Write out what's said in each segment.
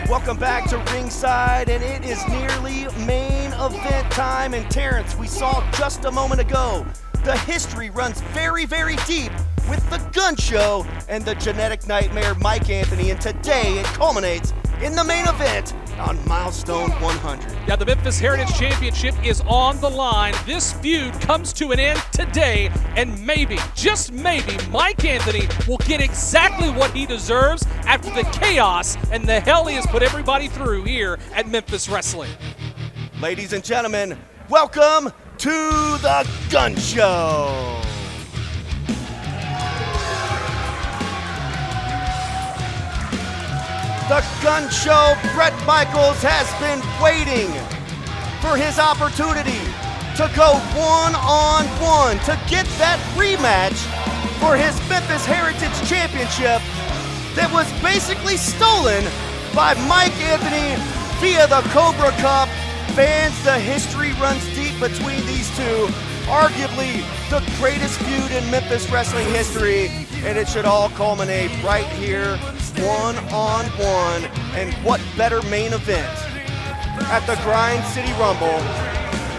Welcome back to ringside, and it is nearly main event time. And Terrence, we saw just a moment ago, the history runs very, very deep with the Gun Show and the genetic nightmare Mike Anthony, and today it culminates in the main event on Milestone 100. Yeah, the Memphis Heritage Championship is on the line. This feud comes to an end today, and maybe, just maybe, Mike Anthony will get exactly what he deserves after the chaos and the hell he has put everybody through here at Memphis Wrestling. Ladies and gentlemen, welcome to the Gun Show. The Gun Show, Bret Michaels has been waiting for his opportunity to go one-on-one, to get that rematch for his Memphis Heritage Championship that was basically stolen by Mike Anthony via the Cobra Cup. Fans, the history runs deep between these two, arguably the greatest feud in Memphis wrestling history, and it should all culminate right here, one-on-one. And what better main event at the Grind City Rumble,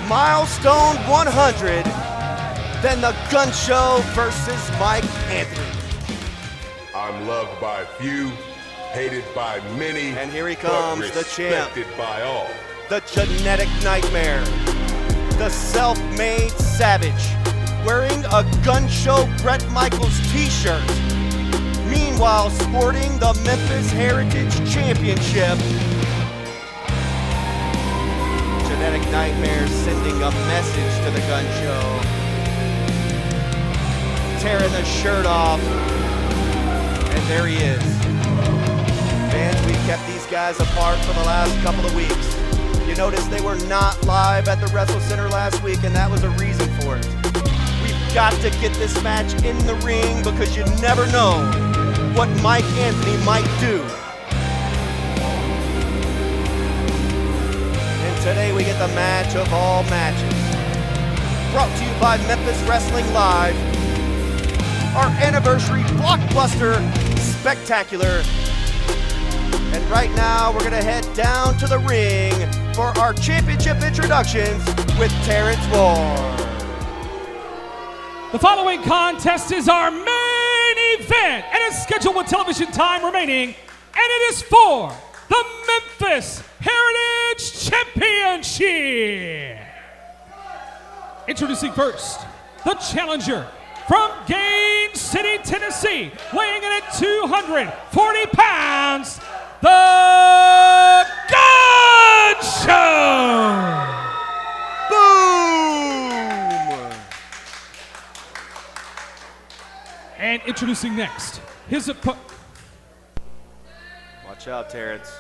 Milestone 100, than the Gun Show versus Mike Anthony. I'm loved by few, hated by many, and here he comes, the champ, respected by all. The genetic nightmare, the self-made savage, wearing a Gun Show Bret Michaels t-shirt, meanwhile sporting the Memphis Heritage Championship. Genetic Nightmare sending a message to the Gun Show, tearing the shirt off, and there he is. Fans, we've kept these guys apart for the last couple of weeks. You notice they were not live at the WrestleCenter last week, and that was a reason for it. We've got to get this match in the ring because you never know what Mike Anthony might do. And today we get the match of all matches. Brought to you by Memphis Wrestling Live, our anniversary blockbuster spectacular. And right now we're gonna head down to the ring for our championship introductions with Terrence Ward. The following contest is our main event, and it's scheduled with television time remaining, and it is for the Memphis Heritage Championship. Introducing first, the challenger from Gaines City, Tennessee, weighing in at 240 pounds, the Gun Show! Boom! And introducing next, his opponent. Watch out, Terrence.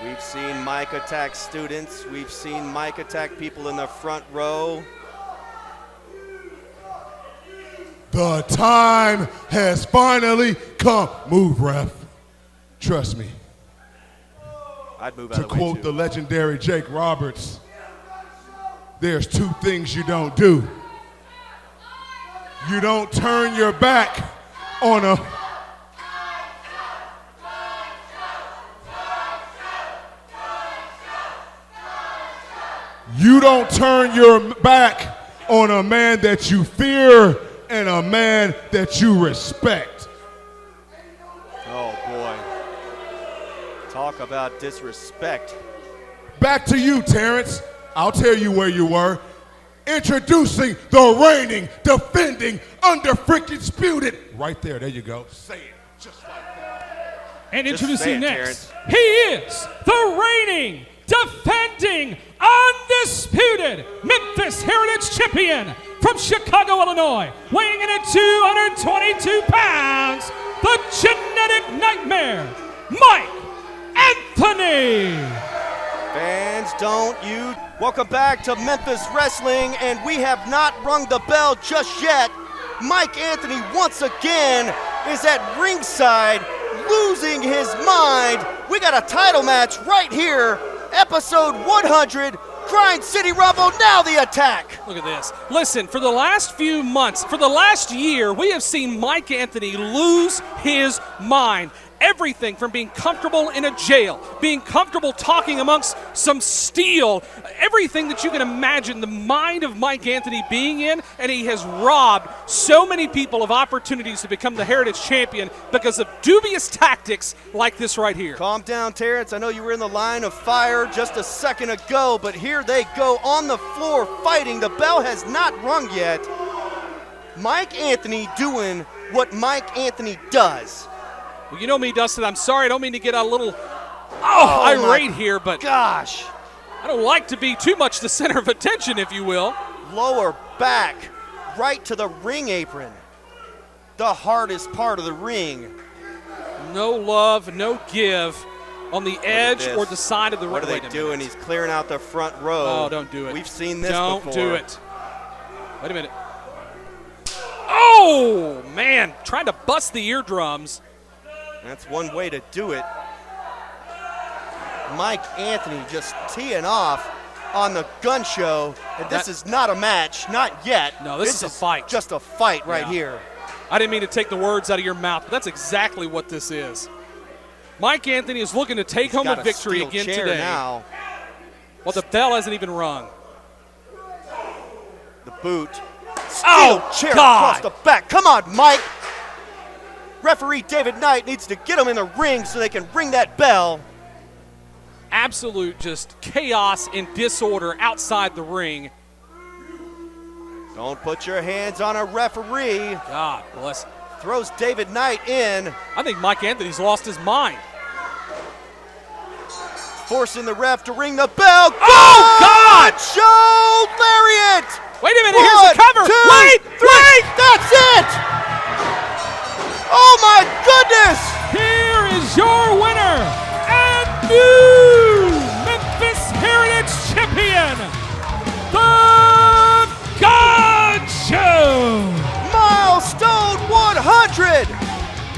We've seen Mike attack students. We've seen Mike attack people in the front row. The time has finally come. Move, ref. Trust me. I'd move out To of the way, quote too. the legendary Jake Roberts, there's two things you don't do. You don't turn your back on a... You don't turn your back on a man that you fear and a man that you respect. Oh, boy. Talk about disrespect. Back to you, Terrence. I'll tell you where you were. Introducing the reigning, defending, undisputed. Right there you go. Say it just like that. And Just introducing say it, next, he is the reigning, defending, undisputed Memphis Heritage Champion from Chicago, Illinois, weighing in at 222 pounds, the genetic nightmare, Mike Anthony. Fans, don't you. Welcome back to Memphis Wrestling, and we have not rung the bell just yet. Mike Anthony once again is at ringside, losing his mind. We got a title match right here, episode 100, Grind City Rumble, now the attack. Look at this. Listen, for the last few months, for the last year, we have seen Mike Anthony lose his mind. everything from being comfortable in a jail, being comfortable talking amongst some steel, everything that you can imagine the mind of Mike Anthony being in, and he has robbed so many people of opportunities to become the Heritage Champion because of dubious tactics like this right here. Calm down, Terrence. I know you were in the line of fire just a second ago, but here they go on the floor fighting. The bell has not rung yet. Mike Anthony doing what Mike Anthony does. Well, you know me, Dustin. I'm sorry. I don't mean to get a little irate here, but gosh, I don't like to be too much the center of attention, if you will. Lower back, right to the ring apron. The hardest part of the ring. No love, no give on the edge or the side of the ring. What are they doing? He's clearing out the front row. Oh, don't do it. We've seen this before. Don't do it. Wait a minute. Oh, man. Trying to bust the eardrums. That's one way to do it. Mike Anthony just teeing off on the gun show. And this is not a match. Not yet. No, this is a fight. Just a fight right here. I didn't mean to take the words out of your mouth, but that's exactly what this is. Mike Anthony is looking to take home a victory again today. Now. Well, the bell hasn't even rung. The boot. Steel chair across the back. Come on, Mike. Referee David Knight needs to get him in the ring so they can ring that bell. Absolute just chaos and disorder outside the ring. Don't put your hands on a referee. God bless. Throws David Knight in. I think Mike Anthony's lost his mind. Forcing the ref to ring the bell. Oh, God! Show lariat! Wait a minute, here's the cover. Wait! That's it! Oh, my goodness! Here is your winner and new Memphis Heritage Champion, the GunShow! Milestone 100!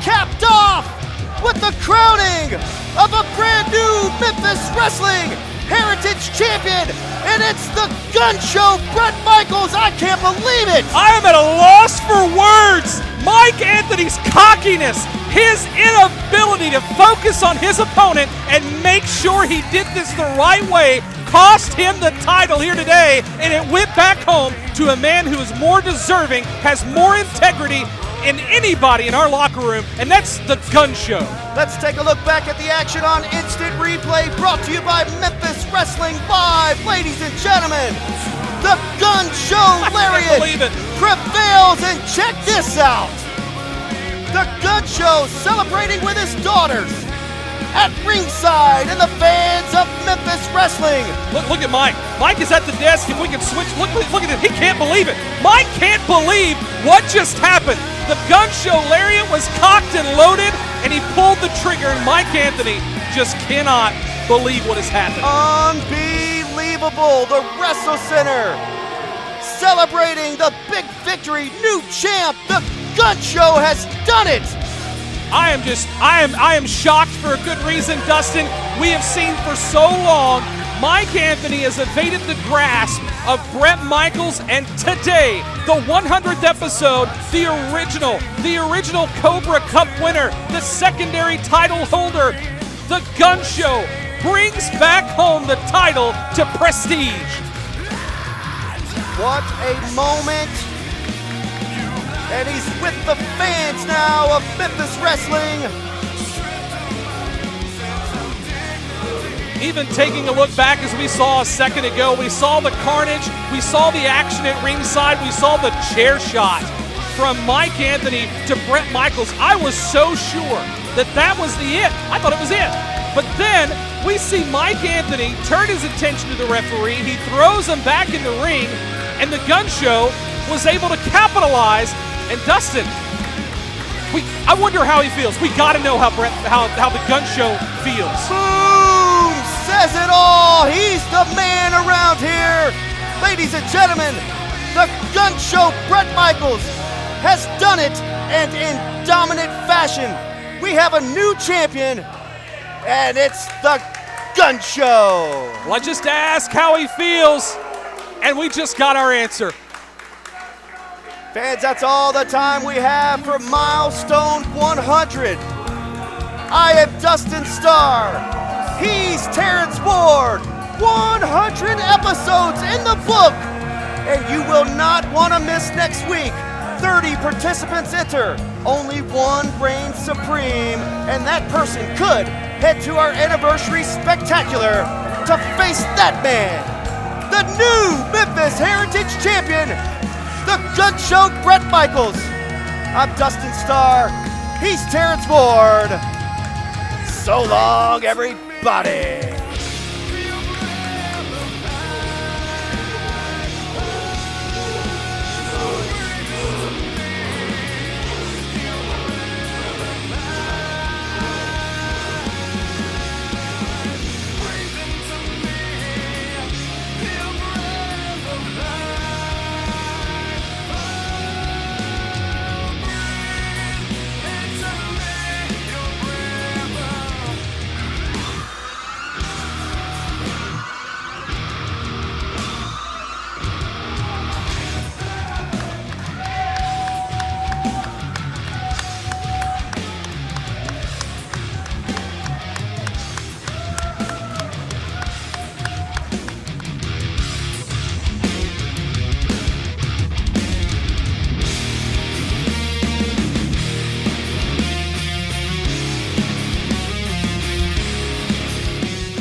Capped off with the crowning of a brand new Memphis Wrestling Heritage Champion, and it's the GunShow, Bret Michaels. I can't believe it! I am at a loss for words. Mike Anthony's cockiness, his inability to focus on his opponent and make sure he did this the right way, cost him the title here today, and it went back home to a man who is more deserving, has more integrity in anybody in our locker room, and that's the GunShow. Let's take a look back at the action on Instant Replay, brought to you by Memphis Wrestling Live. Ladies and gentlemen, the GunShow lariat prevails, and check this out. The GunShow celebrating with his daughters at ringside and the fans of Memphis Wrestling. Look at Mike. Mike is at the desk. If we can switch, look at it. He can't believe it. Mike can't believe what just happened. The GunShow lariat was cocked and loaded, and he pulled the trigger, and Mike Anthony just cannot believe what has happened. Unbelievable. The WrestleCenter celebrating the big victory. New champ. The GunShow has done it. I am shocked for a good reason, Dustin. We have seen for so long Mike Anthony has evaded the grasp of Bret Michaels, and today, the 100th episode, the original Cobra Cup winner, the secondary title holder, the GunShow brings back home the title to prestige. What a moment. And he's with the fans now of Memphis Wrestling. Even taking a look back, as we saw a second ago, we saw the carnage, we saw the action at ringside, we saw the chair shot from Mike Anthony to Bret Michaels. I was so sure that was the it. I thought it was it. But then we see Mike Anthony turn his attention to the referee. He throws him back in the ring, and the GunShow was able to capitalize. And Dustin, I wonder how he feels. We got to know how the GunShow feels. Boom! Says it all. He's the man around here. Ladies and gentlemen, the GunShow, Bret Michaels, has done it, and in dominant fashion. We have a new champion, and it's the GunShow. Well, I just asked how he feels, and we just got our answer. Fans, that's all the time we have for Milestone 100. I am Dustin Starr. He's Terrence Ward. 100 episodes in the book, and you will not want to miss next week. 30 participants enter, only one reigns supreme, and that person could head to our anniversary spectacular to face that man, the new Memphis Heritage Champion, the GunShow Bret Michaels. I'm Dustin Starr. He's Terrence Ward. So long, everybody.